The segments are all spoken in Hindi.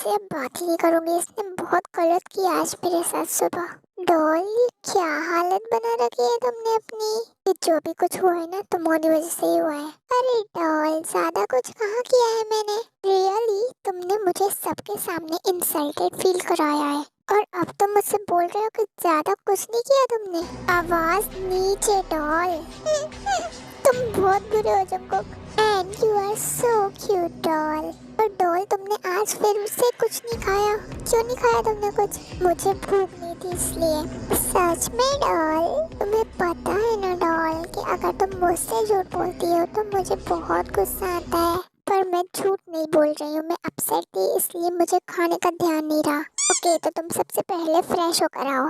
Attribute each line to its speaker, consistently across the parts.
Speaker 1: इससे अब बात ही नहीं करूंगी। इसने बहुत गलत किया आज मेरे साथ सुबह। डॉल, ये क्या हालत बना रखी है तुमने अपनी। ये जो भी कुछ हुआ है ना तुम्हारी वजह से ही हुआ है। अरे डॉल, ज्यादा कुछ कहाँ किया है मैंने। रियली तुमने मुझे सबके सामने इंसल्टेड फील कराया है और अब तुम मुझसे बोल रहे हो कि ज्यादा कुछ नहीं किया तुमने। आवाज नीचे डॉल। तुम बहुत बुरे हो Jungkook. And you are so cute doll. और डॉल, तुमने आज फिर से कुछ नहीं खाया। क्यों नहीं खाया तुमने कुछ? मुझे भूख नहीं थी इसलिए। सच में डॉल? तुम्हें पता है ना डॉल कि अगर तुम मुझसे झूठ बोलती हो तो मुझे बहुत गुस्सा आता है। पर मैं झूठ नहीं बोल रही हूँ, मैं अपसेट थी इसलिए मुझे खाने का ध्यान नहीं रहा। ओके, तो तुम सबसे पहले फ्रेश होकर आओ।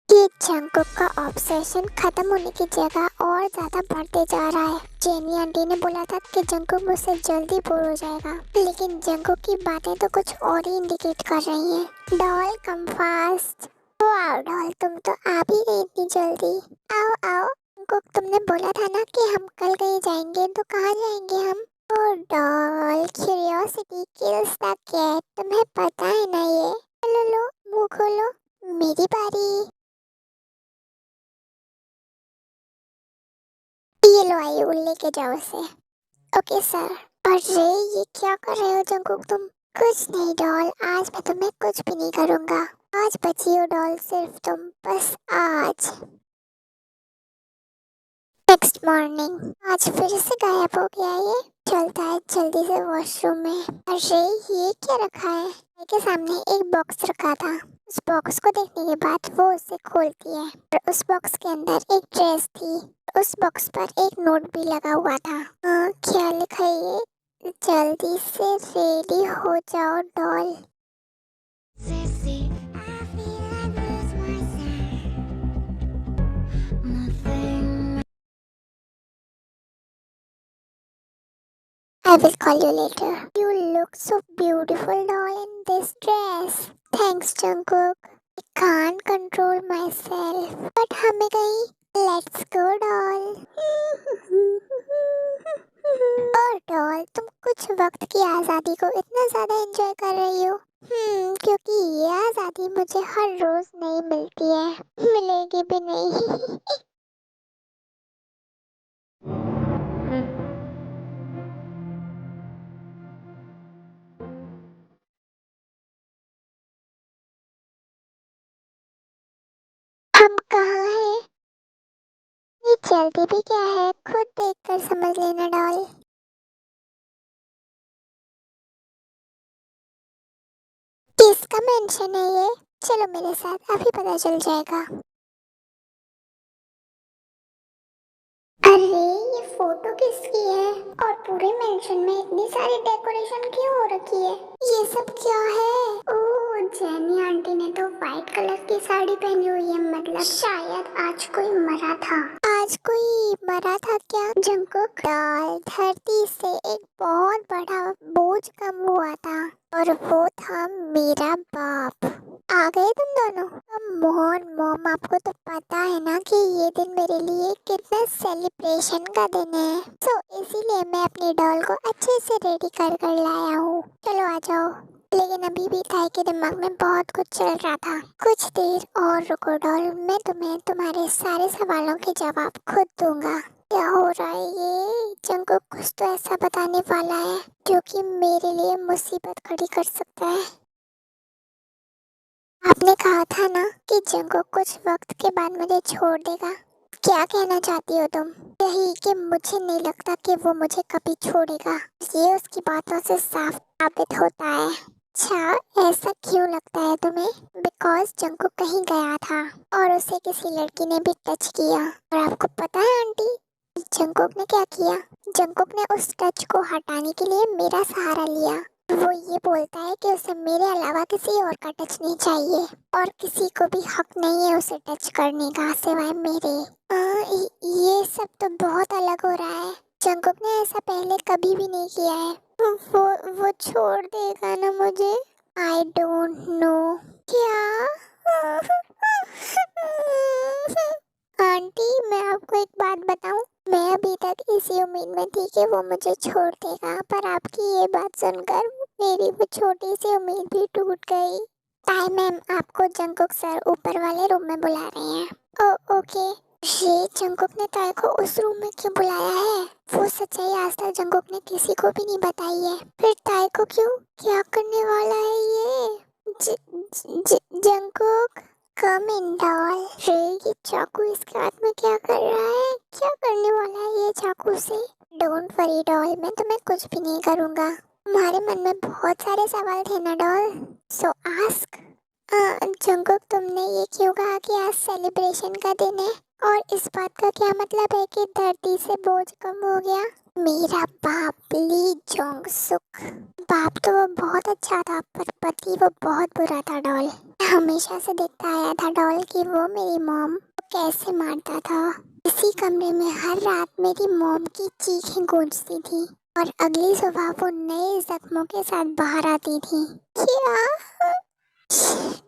Speaker 1: ये जंगकुक का ऑब्सेशन खत्म होने की जगह और ज्यादा बढ़ते जा रहा है। जेनी आंटी ने बोला था कि जंगकुक मुझसे जल्दी बोर हो जाएगा, लेकिन जंगकुक की बातें तो कुछ और ही इंडिकेट कर रही हैं। Doll come fast. Wow doll, तुम तो आ भी गई इतनी जल्दी। आओ आओ। जंगकुक, तुमने बोला था ना कि हम कल कहीं जाएंगे, तो कहाँ जाएंगे हम? Oh doll, curiosity kills the cat, तुम्हें पता है ना ये। लो लो, मुंह खोलो, मेरी बारी। ये लो आइए, लेके जाओ इसे। Okay sir. अरे ये क्या कर रहे हो जंगकुक तुम? कुछ नहीं डॉल, आज मैं तुम्हें कुछ भी नहीं करूंगा। आज बची हो डॉल सिर्फ तुम, बस आज। Next morning. आज फिर से गायब हो गया ये। चलता है जल्दी से वॉशरूम में। अरे ये क्या रखा है? के सामने एक बॉक्स रखा था। उस बॉक्स को देखने के बाद वो उसे खोलती है और उस बॉक्स के अंदर एक ड्रेस थी। उस बॉक्स पर एक नोट भी लगा हुआ था। क्या लिखा है ये? जल्दी से रेडी हो जाओ doll.
Speaker 2: Sexy, I feel I lose myself. Nothing.
Speaker 1: I will call you later. You look so beautiful doll in this dress. Thanks Jungkook. I can't control myself. But हमें कहीं Let's go doll. और डॉल, तुम कुछ वक्त की आज़ादी को इतना ज़्यादा एंजॉय कर रही हो। क्योंकि ये आज़ादी मुझे हर रोज नहीं मिलती है, मिलेगी भी नहीं। हम कहाँ हैं? ये चलती भी क्या है, खुद देखकर समझ लेना डॉल। किसका मेंशन है ये? चलो मेरे साथ, अभी पता चल जाएगा। अरे ये फोटो किसकी है? और पूरे मेंशन में इतनी सारी डेकोरेशन क्यों हो रखी है? ये सब क्या है? ओह, जेनी आंटी ने तो व्हाइट कलर की साड़ी पहनी हुई है, मतलब शायद आज कोई मरा था। आज कोई मरा था क्या? जंगकुक डॉल, धरती से एक बहुत बड़ा बोझ कम हुआ था और वो था मेरा बाप। आ गए तुम दोनों? मोहन मॉम, आपको तो पता है ना कि ये दिन मेरे लिए कितना सेलिब्रेशन का दिन है। सो इसीलिए मैं अपनी डॉल को अच्छे से रेडी कर कर लाया हूँ। चलो आ जाओ। लेकिन अभी भी ताई के दिमाग में बहुत कुछ चल रहा था। कुछ देर और रुको डॉल, मैं तुम्हें तुम्हारे सारे सवालों के जवाब खुद दूंगा। क्या हो रहा है ये? जंगकुक कुछ तो ऐसा बताने वाला है जो कि मेरे लिए मुसीबत खड़ी कर सकता है। आपने कहा था ना कि जंगकुक कुछ वक्त के बाद मुझे छोड़ देगा। क्या कहना चाहती हो तुम? यही कि मुझे नहीं लगता कि वो मुझे कभी छोड़ेगा। ये उसकी बातों से साफ साबित होता है। अच्छा, ऐसा क्यों लगता है तुम्हें? बिकॉज जंगकुक कहीं गया था और उसे किसी लड़की ने भी टच किया। और आपको पता है आंटी, जंगकुक ने क्या किया? जंगकुक ने उस टच को हटाने के लिए मेरा सहारा लिया। वो ये बोलता है कि उसे मेरे अलावा किसी और का टच नहीं चाहिए और किसी को भी हक नहीं है उसे टच करने का सिवाय मेरे। ये सब तो बहुत अलग हो रहा है। जंगकुक ने ऐसा पहले कभी भी नहीं किया है। वो छोड़ देगा ना मुझे? I don't know. क्या? आंटी, मैं आपको एक बात बताऊं, मैं अभी तक इसी उम्मीद में थी कि वो मुझे छोड़ देगा, पर आपकी ये बात सुनकर मेरी वो छोटी सी उम्मीद भी टूट गई। ताई मैम, आपको जंकुक सर ऊपर वाले रूम में बुला रहे हैं। ओ ओके। ये जंकुक ने ताई को उस रूम में क्यों बुलाया है? वो सच्चाई आज तक जंकुक ने किसी को भी नहीं बताई है। फिर ताई को क्यों? क्या करने वाला है ये? ज, जंकुक, कम इन डॉल। ये चाकू इसके हाथ में क्या कर रहा है? क्या करने वाला है ये चाकू से? डोंट वरी डॉल, मैं तुम्हें कुछ भी नहीं करूँगा। तुम्हारे मन में बहुत सारे सवाल थे ना डॉल, सो आस्क। जंकुक, तुमने ये क्यों कहा कि आज सेलिब्रेशन का दिन है? और इस बात का क्या मतलब है कि धरती से बोझ कम हो गया? मेरा बाप ली जोंग सुक, बाप तो वो बहुत अच्छा था, पर पति वो बहुत बुरा था डॉल। मैं हमेशा से देखता आया था डॉल कि वो मेरी मॉम को कैसे मारता था। इसी कमरे में हर रात मेरी मॉम की चीखें गूंजती थी और अगली सुबह वो नए जख्मों के साथ बाहर आती थी। क्या?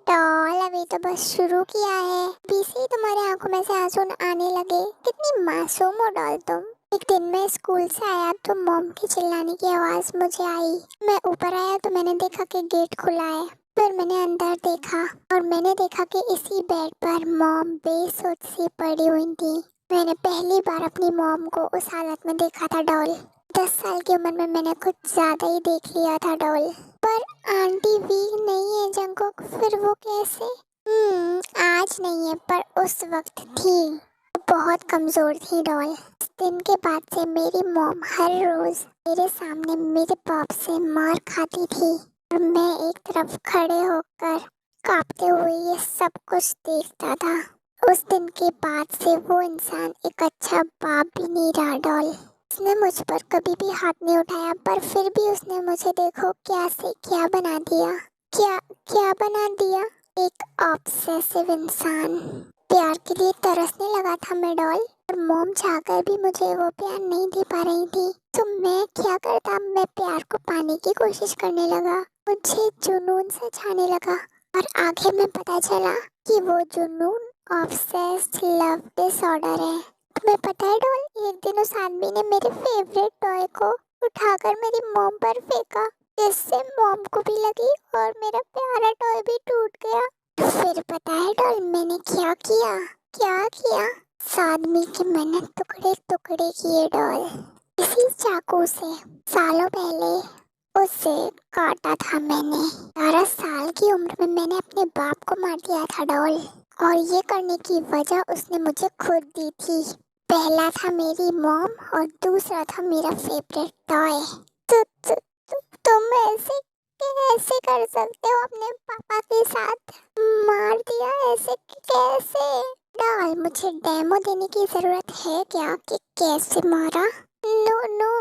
Speaker 1: डॉल, अभी तो बस शुरू किया है, अभी से ही तुम्हारे आंखों में से आंसू आने लगे। कितनी मासूम हो डॉल तुम। एक दिन मैं स्कूल से आया तो मॉम की चिल्लाने की आवाज मुझे आई। मैं ऊपर आया तो मैंने देखा कि गेट खुला है। फिर मैंने अंदर देखा और मैंने देखा कि इसी बेड पर मॉम बेसोच सी पड़ी हुई थी। मैंने पहली बार अपनी मॉम को उस हालत में देखा था डॉल। 10 साल की उम्र में मैंने कुछ ज्यादा ही देख लिया था डॉल। पर आंटी वीक नहीं है जंकुक, फिर वो कैसे? आज नहीं है, पर उस वक्त थी। बहुत कमजोर थी डॉल। उस दिन के बाद से मेरी मॉम हर रोज मेरे सामने मेरे बाप से मार खाती थी और मैं एक तरफ खड़े होकर कांपते हुए ये सब कुछ देखता था। उस दिन के बाद से वो इंसान एक अच्छा बाप भी नहीं रहा डॉल। उसने मुझ पर कभी भी हाथ नहीं उठाया, पर फिर भी उसने मुझे देखो क्या से क्या बना दिया। क्या क्या बना दिया? एक ऑब्सेसिव इंसान। प्यार के लिए तरसने लगा था मैं डॉल, और मॉम चाहकर भी मुझे वो प्यार नहीं दे पा रही थी। तो मैं क्या करता? मैं प्यार को पाने की कोशिश करने लगा। मुझे जुनून से छाने लगा और आखिर में पता चला कि वो जुनून ऑब्सेस्ड लव डिसऑर्डर है। तुम्हें पता है डॉल, एक दिन उस आदमी ने मेरे फेवरेट टॉय को उठाकर मेरी मॉम पर फेंका, जिससे मॉम को भी लगी और मेरा प्यारा टॉय भी टूट गया। फिर पता है डॉल, मैंने क्या किया? क्या किया? उस आदमी के मैंने टुकड़े टुकड़े किए डॉल, इसी चाकू से। सालों पहले उसे काटा था मैंने। 12 साल की उम्र में मैंने अपने बाप को मार दिया था डॉल, और ये करने की वजह उसने मुझे खुद दी थी। पहला था मेरी मॉम और दूसरा था मेरा फेवरेट टॉय। तुम ऐसे कैसे कर सकते हो? अपने पापा के साथ मार दिया ऐसे कैसे? डॉल, मुझे डेमो देने की जरूरत है क्या कि कैसे मारा? नो नो,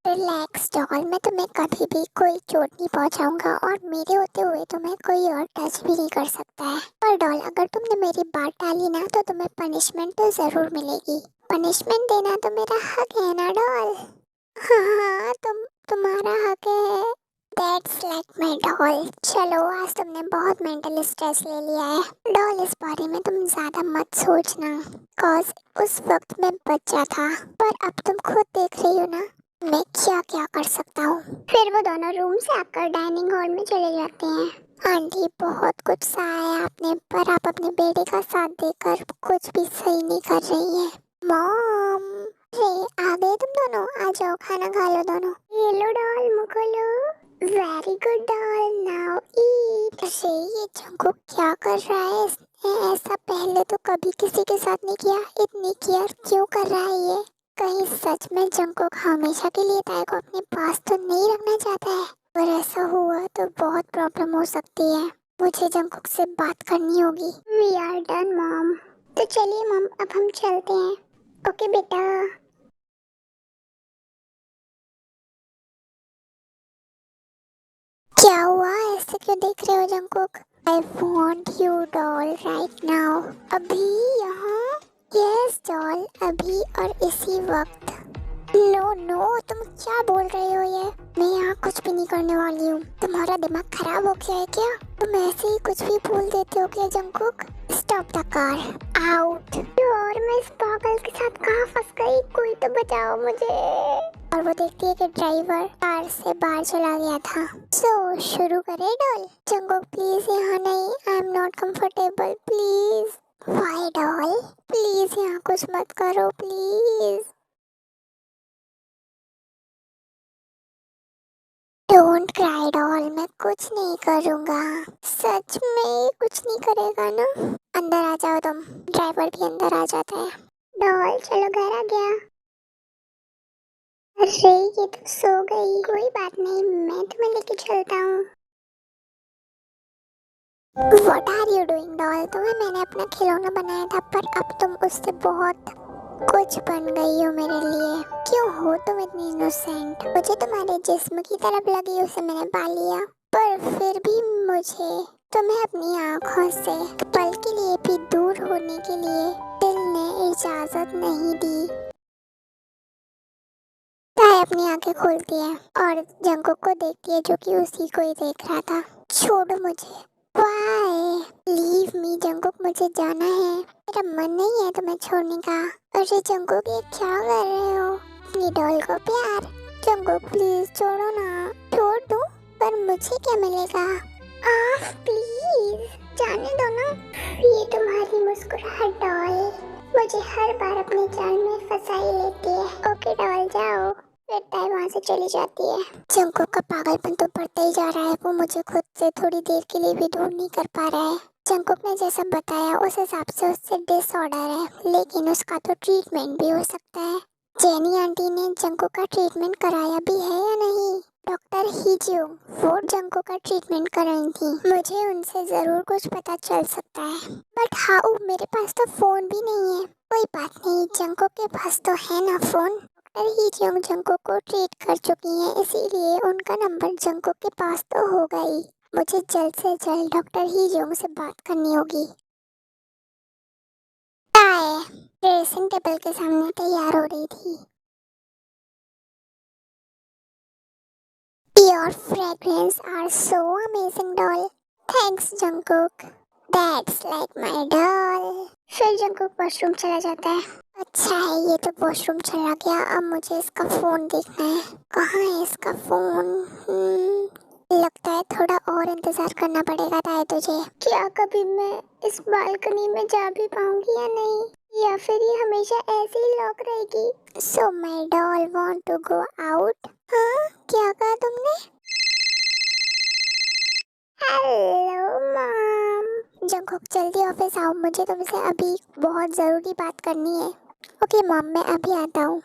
Speaker 1: रिलैक्स डॉल, मैं तुम्हें कभी भी कोई चोट नहीं पहुंचाऊंगा और मेरे होते हुए तुम्हें कोई और टच भी नहीं कर सकता है। पर डॉल, अगर तुमने मेरी बात टाली ना तो तुम्हें पनिशमेंट तो जरूर मिलेगी। पनिशमेंट देना तो मेरा हक है ना डॉल? हाँ, तुम्हारा हक है। That's like my doll। चलो, आज तुमने बहुत मेंटल स्ट्रेस ले लिया है डॉल, इस बारे में तुम ज्यादा मत सोचना, cause उस वक्त मैं बच्चा था, पर अब तुम खुद देख रही हो ना मैं क्या क्या कर सकता हूँ। फिर वो दोनों रूम से आकर डाइनिंग हॉल में चले जाते हैं। आंटी, बहुत कुछ सहा है आपने, पर आप अपने बेटे का साथ देकर कुछ भी सही नहीं कर रही है। मॉम, आ गए तुम दोनों? आ जाओ, खाना खा लो दोनों। ये लो डॉल, मुको लो। वेरी गुड डॉल, नाउ ईट। ये जंकुक क्या कर रहा है? इसने ऐसा पहले तो कभी किसी के साथ नहीं किया। इतनी केयर क्यों कर रहा है ये? कहीं सच में जंकुक हमेशा के लिए ताई को अपने पास तो नहीं रखना चाहता है? पर ऐसा हुआ तो बहुत प्रॉब्लम हो सकती है। मुझे जंकुक से बात करनी होगी। We are done mom. तो चलिए मॉम, अब हम चलते हैं। ओके बेटा। क्या हुआ? ऐसे क्यों देख रहे हो Jungkook? I want you doll right now। अभी यहाँ? यस डॉल, अभी और इसी वक्त। नो नो, तुम क्या बोल रहे हो ये? मैं यहाँ कुछ भी नहीं करने वाली हूँ। तुम्हारा दिमाग खराब हो गया है क्या? तुम ऐसे ही कुछ भी बोल देते हो क्या Jungkook? Stop the car, out. और मैं इस पागल के साथ कहाँ फंस गई? कोई तो बचाओ मुझे। और वो देखती है कि ड्राइवर कार से बाहर चला गया था। सो शुरू करें डॉल? जंगकुक प्लीज यहाँ नहीं, I am not comfortable, please. Why doll? Please यहाँ कुछ मत करो प्लीज। डोंट क्राई डॉल, मैं कुछ नहीं करूँगा। सच में कुछ नहीं करेगा ना? अंदर आ जाओ तुम। ड्राइवर भी अंदर आ जाता है। डॉल चलो, घर आ गया। अरे ये तो सो गई। कोई बात नहीं, मैं तुम्हें लेके चलता हूँ। What are you doing doll? तुम्हें मैंने अपना खिलौना बनाया था, पर अब तुम उससे बहुत कुछ बन गई हो मेरे लिए। क्यों हो तुम इतनी इनोसेंट? मुझे तुम्हारे जिस्म की तरफ लगी उसे मैंने पा लिया, पर फिर भी मुझे तुम्हें अपनी आँखों से पल के लिए भी दूर होने के लिए दिल ने इजाजत नहीं दी। ताई अपनी आंखें खोलती है और जंगकुक को देखती है जो कि उसी को ही देख रहा था। छोड़ो मुझे। Why? Leave me जंगकुक, मुझे जाना है। मेरा मन नहीं है तुम्हें छोड़ने का। अरे जंगकुक ये क्या कर रहे हो? अपनी डॉल को प्यार। जंगकुक प्लीज छोड़ो ना। छोड़ दूं? पर मुझे क्या मिलेगा? आह प्लीज जाने दो ना। ये तुम्हारी मुस्कुराहट डॉल मुझे हर बार अपने जाल में फंसा ही लेती है। ओके डॉल जाओ। फिर ताई वहाँ से चली जाती है। जंगकुक का पागलपन तो बढ़ता ही जा रहा है। वो मुझे खुद से थोड़ी देर के लिए भी दूर नहीं कर पा रहा है। जंगकुक ने जैसा बताया उस हिसाब से उससे डिसऑर्डर है, लेकिन उसका तो ट्रीटमेंट भी हो सकता है। जेनी आंटी ने जंगकुक का ट्रीटमेंट कराया भी है या नहीं? डॉक्टर हीजियो वो जंगकुक का ट्रीटमेंट कर रही थी। मुझे उनसे जरूर कुछ पता चल सकता है, बट हाउ? मेरे पास तो फोन भी नहीं है। कोई बात नहीं, जंगकुक के पास तो है ना फोन। डॉक्टर हीजियो जंगकुक को ट्रीट कर चुकी हैं, इसीलिए उनका नंबर जंगकुक के पास तो होगा ही। मुझे जल्द से जल्द डॉक्टर हीजियो से बात करनी होगी। ताए ड्रेसिंग टेबल के सामने तैयार हो रही थी। Your fragrance are so amazing, doll. Thanks, Jungkook. That's like my doll. फिर जंगकुक वॉशरूम चला जाता है। अच्छा है ये तो वॉशरूम चला गया, अब मुझे इसका फोन देखना है। कहाँ है इसका फोन? लगता है थोड़ा और इंतजार करना पड़ेगा ताए तुझे। क्या कभी मैं इस बालकनी में जा भी पाऊंगी या नहीं, या फिर ये हमेशा ऐसे ही लॉक रहेगी? So my doll want to go out? हाँ क्या कहा तुमने? Hello mom. जंगकुक जल्दी ऑफिस आओ, मुझे तुमसे अभी बहुत जरूरी बात करनी है। ओके मॉम, मैं अभी आता हूँ।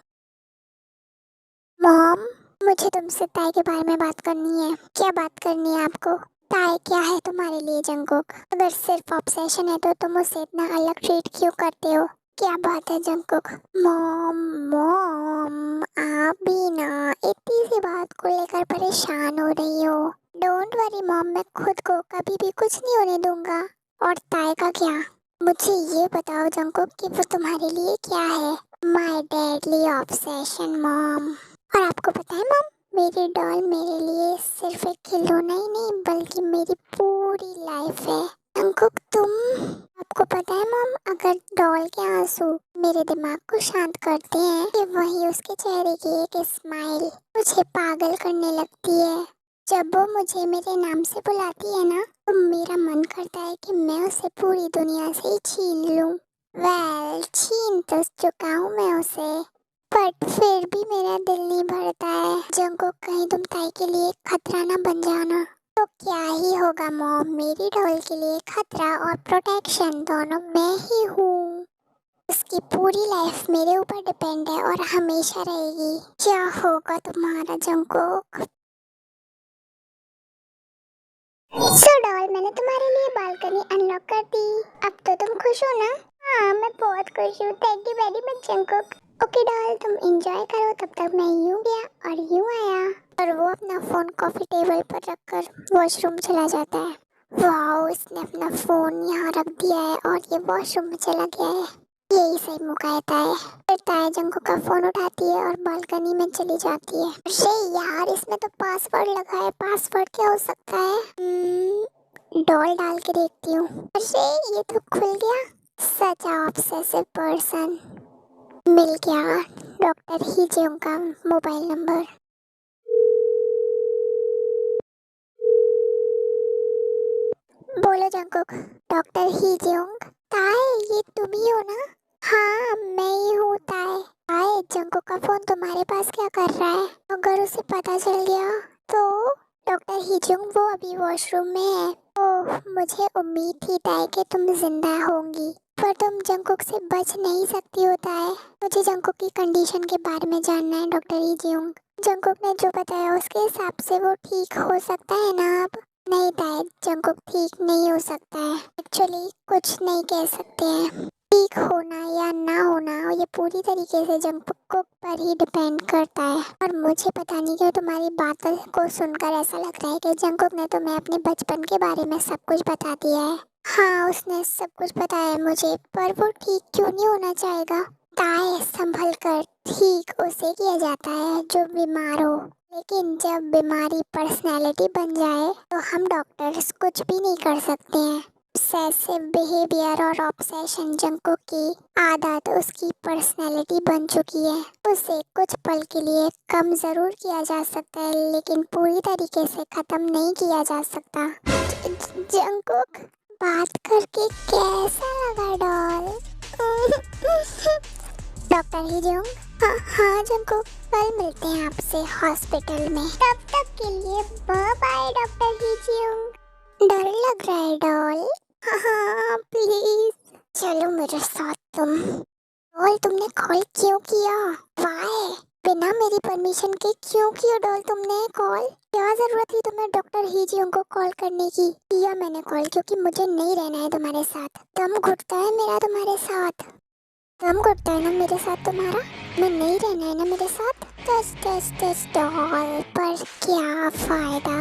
Speaker 1: मॉम मुझे तुमसे ताई के बारे में बात करनी है। क्या बात करनी है आपको? ताई क्या है तुम्हारे लिए जंगकुक? अगर सिर्फ ऑब्सेशन है तो तुम उसे इतना अलग ट्रीट क्यों करते हो? क्या बात है जंगकुक? मॉम मॉम आप भी ना इतनी सी बात को लेकर परेशान हो रही हो। डोंट वरी मॉम, मैं खुद को कभी भी कुछ नहीं होने दूंगा। और ताई का क्या? मुझे ये बताओ जंगकुक कि वो तुम्हारे लिए क्या है? My deadly obsession mom. और आपको पता है मॉम, मेरी डॉल मेरे लिए सिर्फ एक खिलौना ही नहीं बल्कि मेरी पूरी लाइफ है। जंगकुक तुम, आपको पता है मॉम, अगर डॉल के आंसू मेरे दिमाग को शांत करते हैं कि वही उसके चेहरे की एक स्माइल मुझे पागल करने लगती है। जब वो मुझे मेरे नाम से बुलाती है ना, तो मेरा मन करता है कि मैं उसे पूरी दुनिया से ही छीन लूं। वेल छीन तो चुका हूँ मैं उसे, बट फिर भी मेरा दिल नहीं भरता है। जंगकुक कहीं तुम ताई के लिए खतरा ना बन जाना। तो क्या ही होगा मॉम, मेरी डॉल के लिए खतरा और प्रोटेक्शन दोनों मैं ही हूँ। उसकी पूरी लाइफ मेरे ऊपर डिपेंड है और हमेशा रहेगी। क्या होगा तुम्हारा जंगकुक? सो डॉल मैंने तुम्हारे लिए बालकनी अनलॉक कर दी। अब तो तुम खुश हो ना? हाँ मैं बहुत खुश हूँ। Thank you very much Jungkook. Okay doll तुम एंजॉय करो, तब तक मैं यूं गया और यूं आया। और वो अपना फोन कॉफी टेबल पर रखकर वॉशरूम चला जाता है। वाओ इसने अपना फोन यहाँ रख दिया है और ये वॉशरूम में चला गया है। यही सही मौका है ताए। फिर ताए जंगकुक का फोन उठाती है और बालकनी में चली जाती है। अरे यार, इसमें तो पासवर्ड लगा है, पासवर्ड क्या हो सकता है? डॉल डाल के देखती हूँ। अरे ये तो खुल गया। सच ऑब्सेसिव पर्सन। मिल गया डॉक्टर ही जेऊंग का मोबाइल नंबर। बोलो जंगकुक। डॉक्टर ही जेऊंग। ताए, ये तुम ही हो ना? हाँ, मैं ही हूँ ताए। ताए, जंगकुक का फोन तुम्हारे पास क्या कर रहा है? अगर उसे पता चल गया तो? डॉक्टर हिजोंग, वो अभी वॉशरूम में है। ओह, मुझे उम्मीद थी ताए कि तुम जिंदा होंगी, पर तुम जंगकुक से बच नहीं सकती हो ताए। मुझे जंगकुक की कंडीशन के बारे में जानना है डॉक्टर हिजोंग। जंगकुक ने जो बताया उसके हिसाब से वो ठीक हो सकता है ना अब? नहीं ताए, जंगकुक ठीक नहीं हो सकता है। एक्चुअली कुछ नहीं कह सकते हैं। ठीक होना या ना होना ये पूरी तरीके से जंगकुक पर ही डिपेंड करता है। और मुझे पता नहीं क्यों तुम्हारी बातों को सुनकर ऐसा लग रहा है कि जंगकुक ने तुम्हें अपने बचपन के बारे में सब कुछ बता दिया है। हाँ, उसने सब कुछ बताया है मुझे, पर वो ठीक क्यों नहीं होना चाहेगा? ताए, संभल कर। ठीक उसे किया जाता है जो बीमार हो, लेकिन जब बीमारी पर्सनैलिटी बन जाए तो हम डॉक्टर्स कुछ भी नहीं कर सकते हैं। ऑब्सेसिव बिहेवियर और ऑब्सेशन जंगकुक की आदत उसकी पर्सनैलिटी बन चुकी है। उसे कुछ पल के लिए कम जरूर किया जा सकता है, लेकिन पूरी तरीके से खत्म नहीं किया जा सकता। जंगकुक, बात करके कैसा लगा डॉल? डॉक्टर हिजोंग। हाँ जंगकुक, कल मिलते हैं आपसे हॉस्पिटल में। तब तक के लिए बाय बाय डॉक्टर हिजोंग। डर लग रहा है डॉल? हाँ प्लीज चलो मेरे साथ तुम। डॉल, तुमने कॉल क्यों किया? वाई? बिना मेरी परमिशन के क्यों किया डॉल तुमने कॉल? क्या जरूरत थी तुम्हें डॉक्टर हिजियोंग को कॉल करने की? किया मैंने कॉल क्योंकि मुझे नहीं रहना है तुम्हारे साथ। दम घुटता है मेरा तुम्हारे साथ। दम घुटता है ना मेरे साथ तुम्हारा? मैं नहीं रहना है ना मेरे साथ? टच टच टच डॉल, पर क्या फायदा?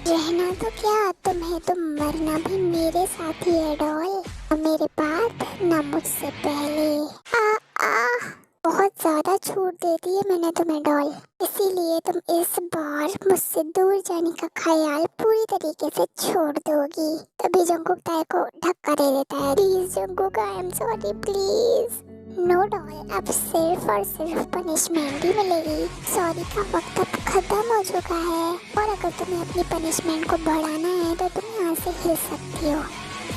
Speaker 1: रहना तो क्या तुम्हें, तुम मरना भी मेरे साथ ही है डॉल। न मेरे बाद न मुझसे पहले। बहुत ज्यादा छूट दे दी है मैंने तुम्हें डॉल, इसीलिए तुम इस बार मुझसे दूर जाने का ख्याल पूरी तरीके से छोड़ दोगी। तभी जंगकुक ताए को धक्का दे देता है। Please Jungkook, I am sorry please. No doll, अब सिर्फ और सिर्फ पनिशमेंट ही मिलेगी। सॉरी का वक्त अब खत्म हो चुका है, और अगर तुम्हें अपनी पनिशमेंट को बढ़ाना है तो तुम यहाँ से हिल सकती हो।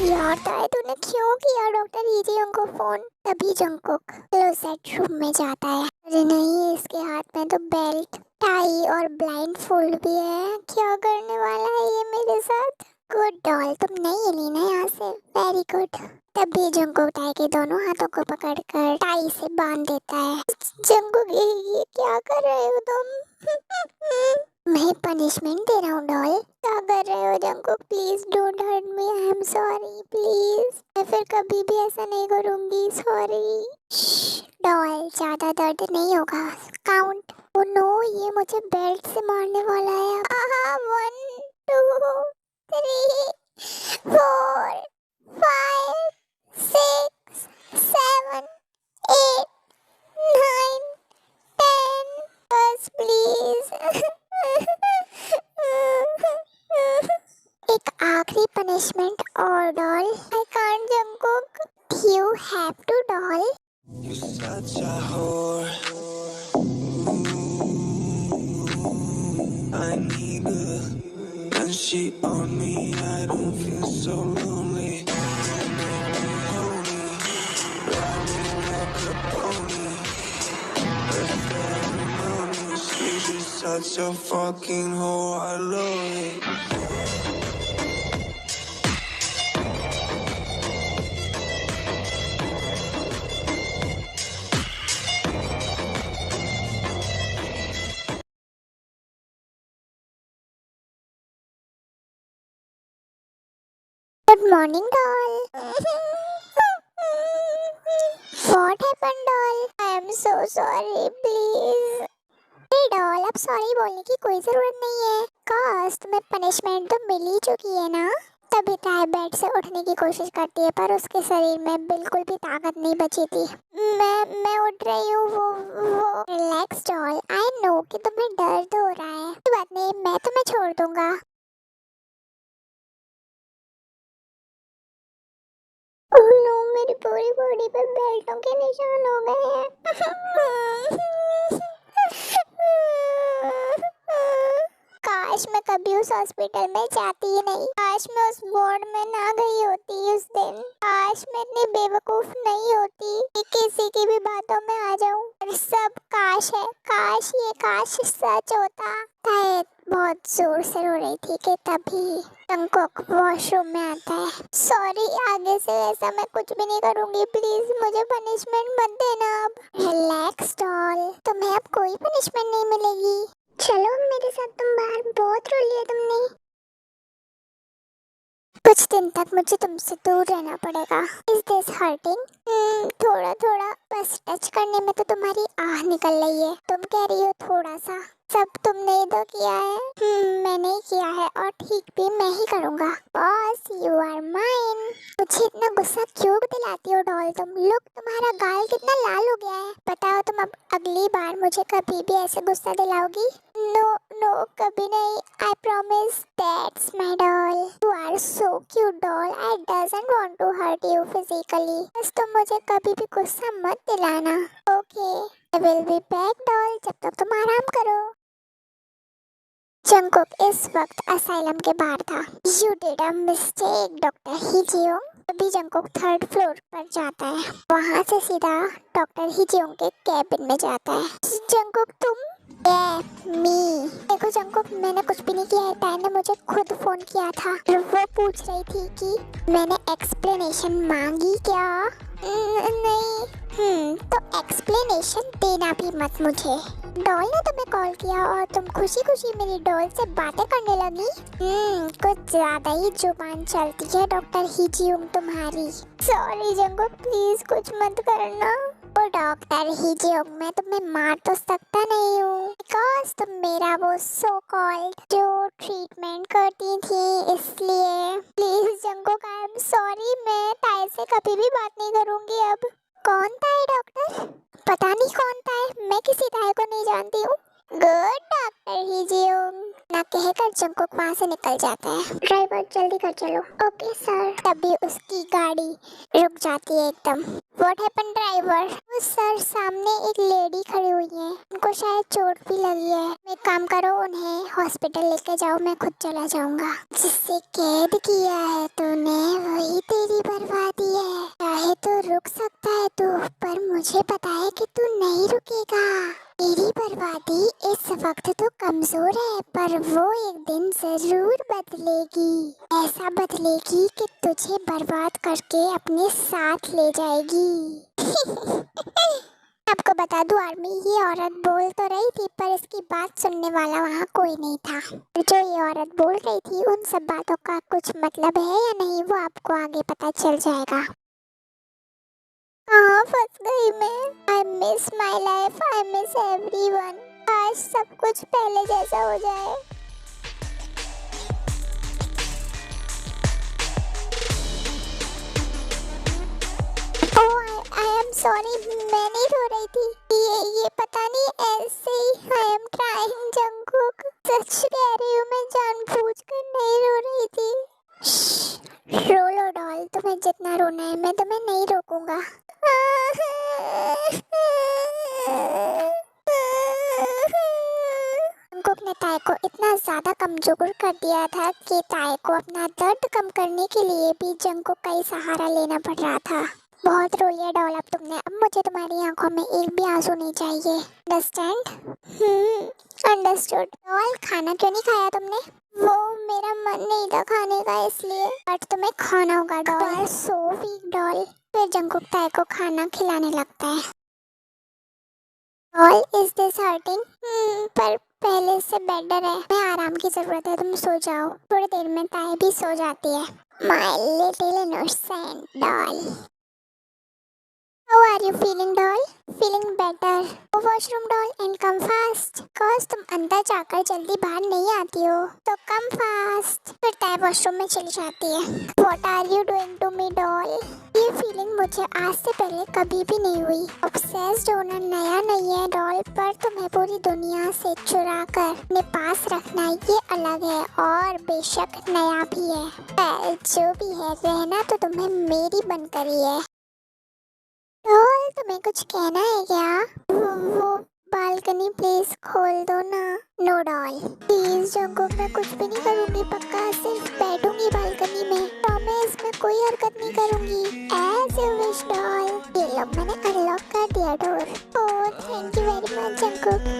Speaker 1: यार ताए, तूने क्यों किया डॉक्टर हिजियोंग को फोन? तभी जंगकुक क्लोजेट रूम में जाता है। अरे नहीं, इसके हाथ में तो बेल्ट, टाई और ब्लाइंड फोल्ड भी है। क्या करने वाला है ये मेरे साथ? गुड डॉल, तुम नहीं हिली ना यहाँ से। Very good. तभी जंगकुक ताए के दोनों हाथों को पकड़कर टाई से बांध देता है। जंगकुक, ये क्या कर रहे हो तुम? मैं पनिशमेंट दे रहा हूँ डॉल। क्या कर रहे हो Jungkook? Please don't hurt me, I am sorry please. मैं फिर कभी भी ऐसा नहीं करूँगी, सॉरी। डॉल, ज्यादा दर्द नहीं होगा। काउंट। ओह नो, ये मुझे बेल्ट से मारने वाला है। 1 2 3 4 5 6 7 8 9 10। बस प्लीज। एक आखिरी पनिशमेंट और doll. I can't Jungkook, you have to doll.
Speaker 3: You're such a whore. I need her. When she on me, I don't feel so lonely. Honey, riding like a pony. Her ceremony, she's just such a fucking whore. I love it.
Speaker 1: Good morning doll. What happened doll? I am so sorry please. Hey doll, अब सॉरी बोलने की कोई जरूरत नहीं है। काश तुम्हें पनिशमेंट तो मिल ही चुकी है ना। तभी ताए बेड से उठने की कोशिश करती है पर उसके शरीर में बिल्कुल भी ताकत नहीं बची थी। मैं उठ रही हूँ। वो रिलैक्स डॉल, आई नो कि तुम्हें दर्द हो रहा है, कोई बात नहीं, मैं तुम्हें छोड़ दूंगा। ओह नो, मेरी पूरी बॉडी पे बेल्टों के निशान हो गए हैं। काश मैं कभी उस हॉस्पिटल में जाती ही नहीं, काश मैं उस वार्ड में ना गई होती उस दिन, काश मैं इतनी बेवकूफ नहीं होती कि किसी की भी बातों में आ जाऊं। और सब काश है, काश ये काश सच होता। ताए बहुत जोर से रो रही थी कि तभी जंगकुक वॉशरूम में आता है। सॉरी, आगे से ऐसा मैं कुछ भी नहीं करूंगी, प्लीज मुझे पनिशमेंट मत देना अब। रिलैक्स डॉल, तुम्हें अब कोई पनिशमेंट नहीं मिलेगी। चलो मेरे साथ, तुम बाहर बहुत रो लिया तुमने। कुछ दिन तक मुझे तुमसे दूर रहना पड़ेगा। Is this hurting? थोड़ा थोड़ा, बस टच करने में तो तुम्हारी आह निकल रही है। तुम कह रही हो थोड़ा सा, सब तुमने ही तो किया है। मैंने ही किया है और ठीक भी मैं ही करूँगा। Boss, you are mine. मुझे इतना गुस्सा क्यों दिलाती हो डॉल तुम? लुक, तुम्हारा गाल कितना लाल हो गया है। बताओ तुम अब अगली बार मुझे कभी भी ऐसे गुस्सा दिलाओगी? नो नो, कभी नहीं, I promise. That's my doll, you are so cute doll, I doesn't want to hurt you physically, बस तुम मुझे कभी भी गुस्सा मत दिलाना। Okay, I will be back doll, जब तक तुम आराम करो। जंगकुक इस वक्त असाइलम के बाहर था। You did a mistake doctor Heejeong. तभी जंगकुक थर्ड फ्लोर पर जाता है, वहाँ से सीधा डॉक्टर हिजियोंग के कैबिन में जाता है। जंगकुक तुम? मी। देखो जंगकुक, मैंने कुछ भी नहीं किया है, ताई ने मुझे खुद फोन किया था और वो पूछ रही थी कि मैंने एक्सप्लेनेशन मांगी क्या? नहीं। तो एक्सप्लेनेशन देना भी मत मुझे। डॉल ने तुम्हें कॉल किया और तुम खुशी खुशी मेरी डॉल से बातें करने लगी। कुछ ज्यादा ही जुबान चलती है डॉक्टर हिजियोंग तुम्हारी। सॉरी जंगकुक, प्लीज कुछ मत करना। ओ डॉक्टर हिजियोंग, मैं तुम्हें मार तो सकता नहीं हूँ बिकॉज तुम मेरा वो सो कॉल्ड जो ट्रीटमेंट करती थी, इसलिए please Jungkook, I am sorry, मैं ताई से कभी भी बात नहीं करूँगी अब। कौन ताई डॉक्टर? पता नहीं कौन ताई, मैं किसी ताई को नहीं जानती हूँ। गुड डॉक्टर हिजियोंग, ना कहकर जंगकुक वहाँ से निकल जाता है। ड्राइवर जल्दी कर चलो। Okay sir. तभी उसकी गाड़ी रुक जाती है एकदम। What happened driver? सर, सामने एक लेडी खड़ी हुई है, उनको शायद चोट भी लगी है। एक काम करो, उन्हें हॉस्पिटल लेके जाओ, मैं खुद चला जाऊंगा। जिससे कैद किया है तूने वही तेरी बर्बादी है। चाहे तो रुक सकता है तू, पर मुझे पता है कि तू नहीं रुकेगा। तेरी बर्बादी इस वक्त तो कमजोर है, पर वो एक दिन जरूर बदलेगी। ऐसा बदलेगी कि तुझे बर्बाद करके अपने साथ ले जाएगी। आपको बता दूं आर्मी, ये औरत बोल तो रही थी पर इसकी बात सुनने वाला वहाँ कोई नहीं था। जो ये औरत बोल रही थी उन सब बातों का कुछ मतलब है या नहीं, वो आपको आगे पता चल जाएगा। कहाँ फंस गई मैं? I miss my life, I miss everyone. आज सब कुछ पहले जैसा हो जाए। आई एम सॉरी, मैं नहीं रो रही थी। ये पता नहीं, ऐसे ही आई एम ट्राइंग जंगकुक। सच कह रही हूँ, मैं जानबूझकर नहीं रो रही थी। रो लो डॉल, तुम्हें जितना रोना है, मैं तुम्हें नहीं रोकूंगा। जंगकुक ने ताई को इतना ज्यादा कमजोर कर दिया था कि ताई को अपना दर्द कम करने के लिए भी जंगकुक का ही सहारा लेना पड़ रहा था। बहुत रो लिया डॉल अब तुमने, अब मुझे तुम्हारी आंखों में एक भी आंसू नहीं चाहिए। अंडरस्टैंड? अंडरस्टूड। डॉल, खाना क्यों नहीं खाया तुमने? वो मेरा मन नहीं था खाने का इसलिए। बट तुम्हें खाना होगा डॉल। So weak doll. फिर जंगकुक ताई को खाना खिलाने लगता है। Doll, is this hurting? पर पहले से बेटर है। मैं आराम की जरूरत है, तुम सो जाओ। थोड़ी देर में ताई भी सो जाती है। My little innocent doll. How are you feeling, doll? Feeling better? Go washroom, doll, and come fast. Cause तुम अंदर जाकर जल्दी बाहर नहीं आती हो, तो come fast. फिर तय वॉशरूम में चली जाती है. What are you doing to me, doll? ये फीलिंग मुझे आज से पहले कभी भी नहीं हुई. Obsessed होना नया नहीं है, डॉल, पर तुम्हें पूरी दुनिया से चुरा कर अपने पास रखना ये अलग है और बेशक नया भी है. जो भी है, रहना तो तुम्हें मेरी बनकर ही है. डॉल, तुम्हें कुछ कहना है क्या? वो बालकनी प्लीज खोल दो ना. नो डॉल, प्लीज जंगुक, मैं कुछ भी नहीं करूंगी, पक्का सिर्फ बैठूंगी बालकनी में. प्रॉमिस, मैं कोई हरकत नहीं करूंगी. As you wish doll. ये लो, मैंने अनलॉक कर दिया door. Oh thank you very much Jungkook.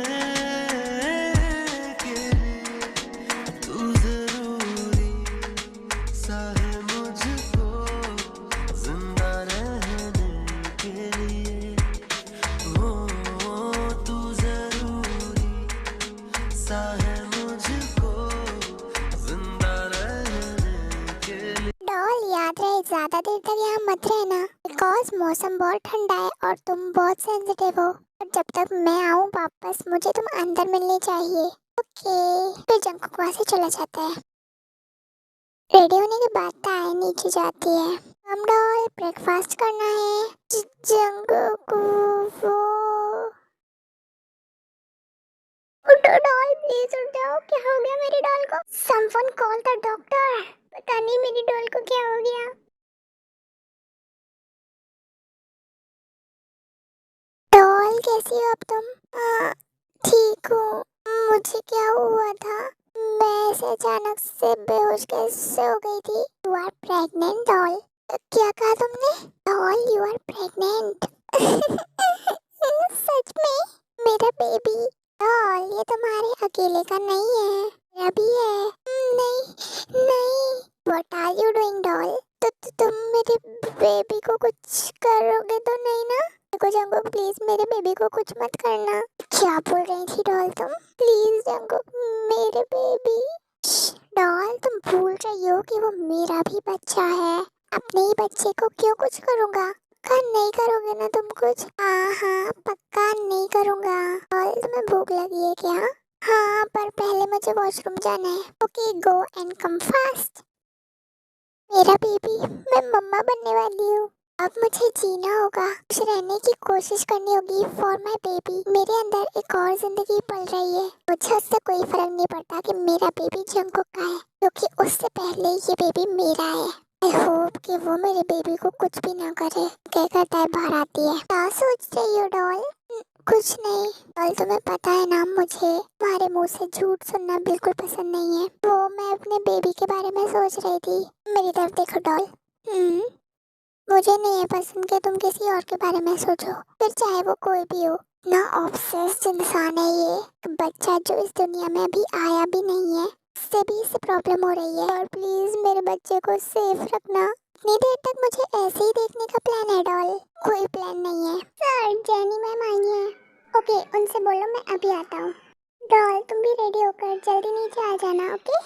Speaker 1: ज्यादा देर तक यहाँ मत रहना, बिकॉज मौसम बहुत ठंडा है और तुम बहुत सेंसिटिव हो. और जब तक मैं आऊँ वापस, मुझे तुम अंदर मिलने चाहिए. ओके. फिर जंगकुक वहाँ से चला जाता है. रेडी होने के बाद ताए नीचे जाती है. हम डॉल, ब्रेकफास्ट करना है. जंगकुक, वो उठो डॉल, प्लीज उठ जाओ. क्या हो गया मेरी डॉल को? Someone call the doctor. पता नहीं मेरी डॉल को क्या हो गया. डॉल, कैसी हो अब तुम? ठीक हूँ. मुझे क्या हुआ था? मैं ऐसे अचानक से बेहोश कैसे हो गई थी? You are pregnant doll. क्या कहा तुमने? Doll, you are pregnant. सच में? मेरा बेबी. डॉल, ये तुम्हारे अकेले का नहीं है, मेरा भी है. नहीं नहीं. What are you doing doll? तुम मेरे बेबी को कुछ करोगे तो नहीं ना? देखो जंगकुक, प्लीज मेरे बेबी को कुछ मत करना. क्या बोल रही थी डॉल तुम? प्लीज जंगकुक, मेरे बेबी. डॉल, तुम भूल रही हो कि वो मेरा भी बच्चा है. अपने ही बच्चे को क्यों कुछ करूँगा? पक्का नहीं करोगे ना तुम कुछ? हाँ, पक्का नहीं करूँगा. डॉल, तुम्हें भूख लगी है क्या? हाँ, पर पहले मुझे वॉशरूम जाना है. Okay, go and come fast. मेरा बेबी, मैं मम्मा बनने वाली हूँ. अब मुझे जीना होगा, खुश रहने की कोशिश करनी होगी फॉर माई बेबी. मेरे अंदर एक और जिंदगी पल रही है. मुझे उससे कोई फर्क नहीं पड़ता कि मेरा बेबी जंगकुक का है, क्योंकि उससे पहले ये बेबी मेरा है. आई होप कि वो मेरे बेबी को कुछ भी ना करे. कहकर तय बाहर आती है. क्या सोच रही हो डॉल? कुछ नहीं. डॉल, तुम्हें पता है ना, मुझे तुम्हारे मुंह से झूठ सुनना बिल्कुल पसंद नहीं है. वो मैं अपने बेबी के बारे में सोच रही थी. मेरी तरफ देखो डॉल. मुझे नहीं है पसंद कि तुम किसी और के बारे में सोचो, फिर चाहे वो कोई भी हो. ना ऑब्सेस्ड इंसान है ये बच्चा, जो इस दुनिया में अभी आया भी नहीं है. इससे भी इसे प्रॉब्लम हो रही है. और प्लीज मेरे बच्चे को सेफ रखना. इतनी देर तक मुझे ऐसे ही देखने का प्लान है डॉल? कोई प्लान नहीं है. सर, जेनी मैम आई है. ओके, उनसे बोलो मैं अभी आता हूँ. डॉल, तुम भी रेडी होकर जल्दी नीचे आ जाना. ओके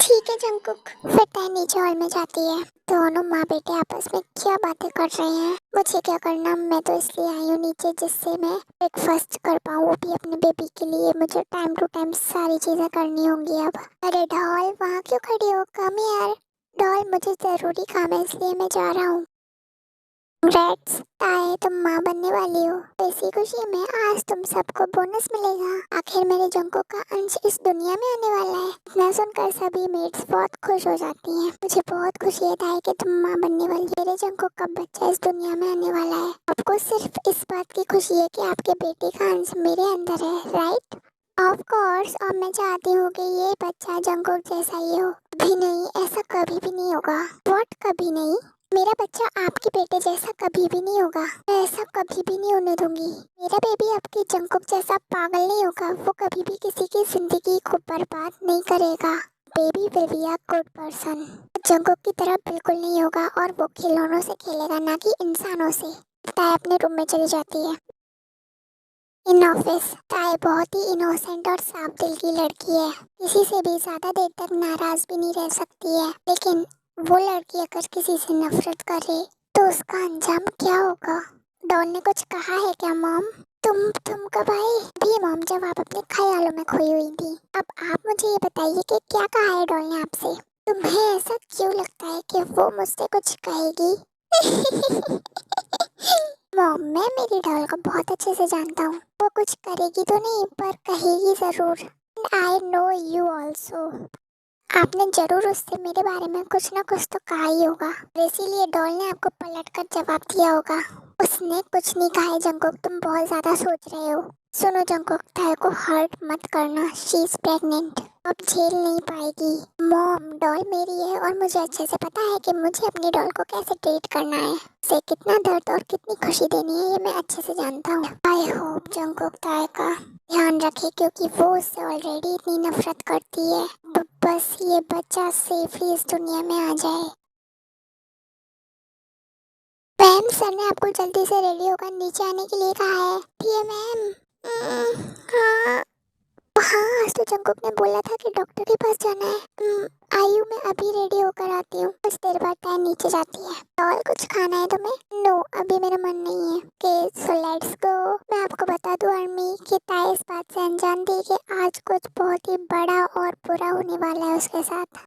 Speaker 1: ठीक है जंगकुक. फिर तय नीचे हॉल में जाती है. दोनों माँ बेटे आपस में क्या बातें कर रहे हैं? मुझे क्या करना, मैं तो इसलिए आई हूँ नीचे जिससे मैं ब्रेकफास्ट कर पाऊँ, वो भी अपने बेबी के लिए. मुझे टाइम टू टाइम सारी चीजें करनी होंगी अब. अरे डॉल, वहाँ क्यों खड़ी हो? कम यार. डॉल, मुझे जरूरी काम है इसलिए मैं जा रहा हूँ. Congrats, ताए, तुम माँ बनने वाली हो. तो इसी खुशी में आज तुम सबको बोनस मिलेगा. आखिर मेरे जंगकुक का अंश इस दुनिया में आने वाला है. इतना सुनकर सभी मेट्स बहुत खुश हो जाती हैं. मुझे बहुत खुशी है ताए कि तुम माँ बनने वाली. मेरे जंगकुक का बच्चा इस दुनिया में आने वाला है. आपको सिर्फ इस बात की खुशी है कि आपके बेटे का अंश मेरे अंदर है, राइट? Of course. और मैं चाहती हूँ कि ये बच्चा जंगकुक जैसा ही हो. कभी नहीं, ऐसा कभी भी नहीं होगा. व्हाट कभी नहीं? मेरा बच्चा आपके बेटे जैसा कभी भी नहीं होगा. मैं ऐसा कभी भी नहीं होने दूंगी. मेरा बेबी आपके जंगकुक जैसा पागल नहीं होगा. वो कभी भी किसी की जिंदगी को बर्बाद नहीं करेगा. Baby will be a good person. Jungkook की तरह बिल्कुल नहीं होगा और वो खिलौनों से खेलेगा, ना कि इंसानों से. ताए अपने रूम में चली जाती है. इन ऑफिस, ताए बहुत ही इनोसेंट और साफ दिल की लड़की है. किसी से भी ज्यादा देर तक नाराज भी नहीं रह सकती है. लेकिन वो लड़की अगर किसी से नफरत करे तो उसका अंजाम क्या होगा? डॉन ने कुछ कहा है क्या मॉम? तुम कब आई? भी मॉम, जब आप अपने ख्यालों में खोई हुई थी। अब आप मुझे ये बताइए कि क्या कहा है डॉल ने आपसे? तुम्हें ऐसा क्यों लगता है कि वो मुझसे कुछ कहेगी? मॉम, मैं मेरी डॉल को बहुत अच्छे से जानता हूँ। वो कुछ करेगी तो नहीं, पर कहेगी जरूर। I know you also. आपने जरूर उससे मेरे बारे में कुछ ना कुछ तो कहा ही होगा, इसीलिए डॉल ने आपको पलट कर जवाब दिया होगा। उसने कुछ नहीं कहा है जंगकुक, तुम बहुत ज्यादा सोच रहे हो। सुनो जंगकुक, ताई को हर्ट मत करना, शी इज प्रेग्नेंट, अब झेल नहीं पाएगी। मॉम, डॉल मेरी है और मुझे अच्छे से पता है कि मुझे अपनी डॉल को कैसे ट्रीट करना है, उसे कितना दर्द और कितनी खुशी देनी है, ये मैं अच्छे से जानता हूँ। आई होप जंगकुक ताई का ध्यान रखे, क्योंकि वो उससे ऑलरेडी इतनी नफरत करती है। बस ये बच्चा सेफली इस दुनिया में आ जाए। मैम, सर ने आपको जल्दी से रेडी होकर नीचे आने के लिए कहा है। ठीक है मैम। हाँ हाँ, आज तो जंगकुक ने बोला था कि डॉक्टर के पास जाना है। आयु, मैं अभी रेडी होकर आती हूँ। कुछ देर बाद टाइम नीचे जाती है। और कुछ खाना है तुम्हें? नो, अभी मेरा मन नहीं है। Okay so let's go. मैं आपको बता दूं आर्मी कि ताई इस बात से अनजान थी कि आज कुछ बहुत ही बड़ा और बुरा होने वाला है उसके साथ।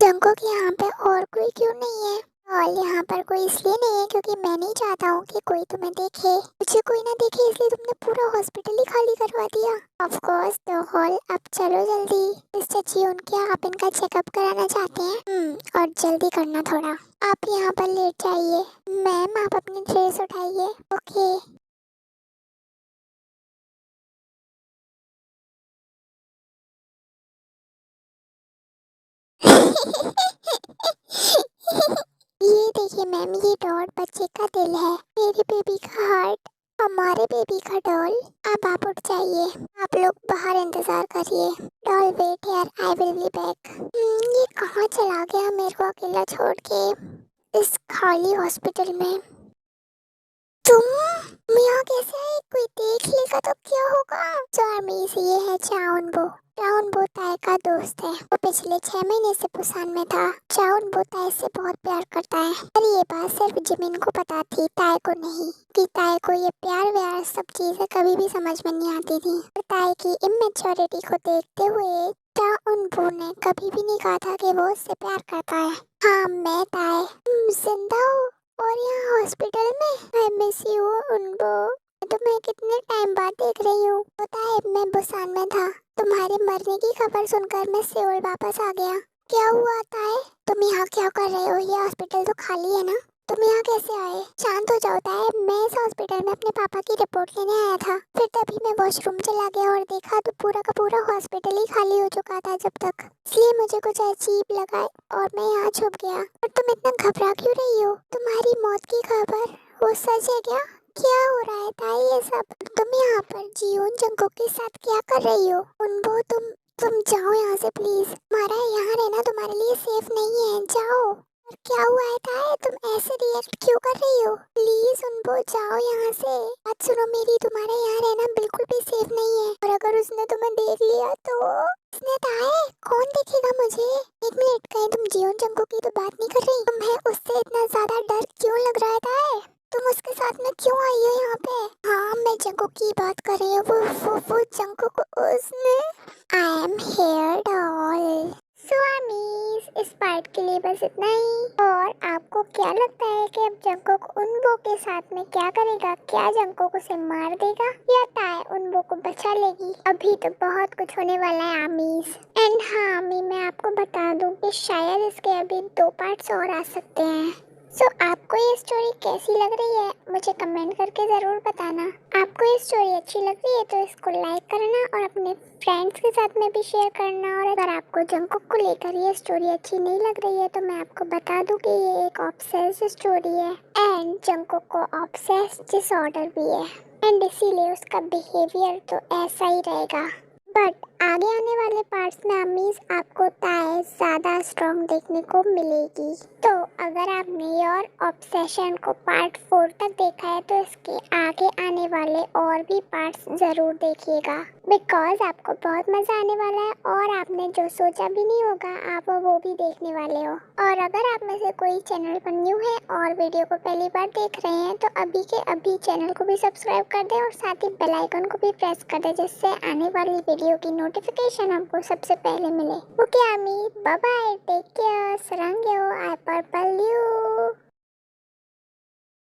Speaker 1: जंगकुक, यहाँ पे और कोई क्यों नहीं है? और यहाँ पर कोई इसलिए नहीं है क्योंकि मैं नहीं चाहता हूँ कि कोई तुम्हें देखे। मुझे कोई ना देखे इसलिए तुमने पूरा हॉस्पिटल ही खाली करवा दिया। Of course the hall. अब चलो जल्दी। मिस्टर जियोन, क्या आप इनका चेकअप कराना चाहते हैं? और जल्दी करना थोड़ा। आप यहाँ पर लेट जाइए। मैम, आप अपनी ड्रेस उठाइए। ओके। ये देखिए मैम, ये डॉल बच्चे का दिल है, मेरे बेबी का हार्ट, हमारे बेबी का डॉल। अब आप उठ जाइए, आप लोग बाहर इंतजार करिए। Doll wait here, I will be back. ये कहाँ चला गया मेरे को अकेला छोड़ के इस खाली हॉस्पिटल में? तुम यहाँ कैसे आए? कोई देख लेगा तो क्या होगा? स्वामी से ये है चाउनबो। चाउनबो ताई का दोस्त है। वो पिछले 6 महीने से पुसान में था। चाउनबो ताई से बहुत प्यार करता है, पर ये बात सिर्फ जिमिन को पता थी, ताई को नहीं। कि ताई को ये प्यार व्यार सब चीजें कभी भी समझ में नहीं आती थी। और ताई की इमेच्योरिटी को देखते हुए चाउनबो ने कभी भी नहीं कहा था कि वो उससे प्यार करता है। हाँ, मैं ताई जिंदा हूँ और यहाँ हॉस्पिटल में। आई मिस यू उनको। तुम्हें कितने टाइम बाद देख रही हूँ। पता है, मैं बुसान में था। तुम्हारे मरने की खबर सुनकर मैं सेउल वापस आ गया। क्या हुआ ताए? तुम यहाँ क्या कर रहे हो? ये हॉस्पिटल तो खाली है ना? तुम यहाँ कैसे आए? शांत हो जाओ ताए, मैं इस हॉस्पिटल में अपने पापा की रिपोर्ट लेने आया था। फिर तभी मैं वॉशरूम चला गया और देखा तो पूरा का पूरा हॉस्पिटल ही खाली हो चुका था जब तक। इसलिए मुझे कुछ अजीब लगा और मैं यहाँ छुप गया। और तुम इतना घबरा क्यों रही हो? तुम्हारी मौत की खबर वो सच है क्या? क्या हो रहा है ताई ये सब? तुम यहाँ पर जियोन जंगकुक के साथ क्या कर रही हो? उनको तुम जाओ यहाँ से प्लीज। हमारा यहाँ रहना तुम्हारे लिए सेफ नहीं है, जाओ। और क्या हुआ है ताई, तुम ऐसे रिएक्ट क्यों कर रही हो? प्लीज उनको जाओ यहाँ से। बात सुनो मेरी, तुम्हारे यहाँ रहना बिल्कुल भी सेफ नहीं है। और अगर उसने तुम्हें देख लिया तो? उसने ताई, कौन देखेगा मुझे? एक मिनट, कहीं तुम जियोन जंगकुक की तो बात नहीं कर रही? तुम्हें उससे इतना ज्यादा डर क्यों लग रहा है ताई? तुम उसके साथ में क्यों आई हो यहाँ पे? हाँ, मैं जंगकुक की बात कर रही हूँ। वो जंगकुक, उसने। I am here doll. स्वामीज, इस पार्ट के लिए बस इतना ही। और आपको क्या लगता है कि अब जंगकुक उनबो के साथ में क्या करेगा? क्या जंगकुक उसे मार देगा या ताई उनबो को बचा लेगी? अभी तो बहुत कुछ होने वाला है आमीज। एंड हाँ आमी, मैं आपको बता दूं कि शायद इसके अभी 2 पार्ट्स और आ सकते हैं। सो आपको ये स्टोरी कैसी लग रही है मुझे कमेंट करके ज़रूर बताना। आपको ये स्टोरी अच्छी लग रही है तो इसको लाइक करना और अपने फ्रेंड्स के साथ में भी शेयर करना। और अगर आपको जंगकुक को लेकर ये स्टोरी अच्छी नहीं लग रही है तो मैं आपको बता दूं कि ये एक ऑब्सेस्ड स्टोरी है एंड जंगकुक को ऑब्सेस्ड डिसऑर्डर भी है एंड इसीलिए उसका बिहेवियर तो ऐसा ही रहेगा। बट आगे आने वाले पार्ट्स में अमीज आपको ताई ज़्यादा स्ट्रॉन्ग देखने को मिलेगी। तो अगर आपने योर ऑब्सेशन को पार्ट 4 तक देखा है तो इसके आगे आने वाले और भी पार्ट्स ज़रूर देखिएगा। बिकॉज आपको बहुत मजा आने वाला है और आपने जो सोचा भी नहीं होगा आप वो भी देखने वाले हो। और अगर आप में से कोई चैनल पर न्यू है और वीडियो को पहली बार देख रहे हैं तो अभी के अभी चैनल को भी सब्सक्राइब कर दें और साथ ही बेल आइकन को भी प्रेस कर दें, जिससे आने वाली वीडियो की नोटिफिकेशन आपको सबसे पहले मिले। Okay army, bye bye, take care, सरंग आई पर्पल यू।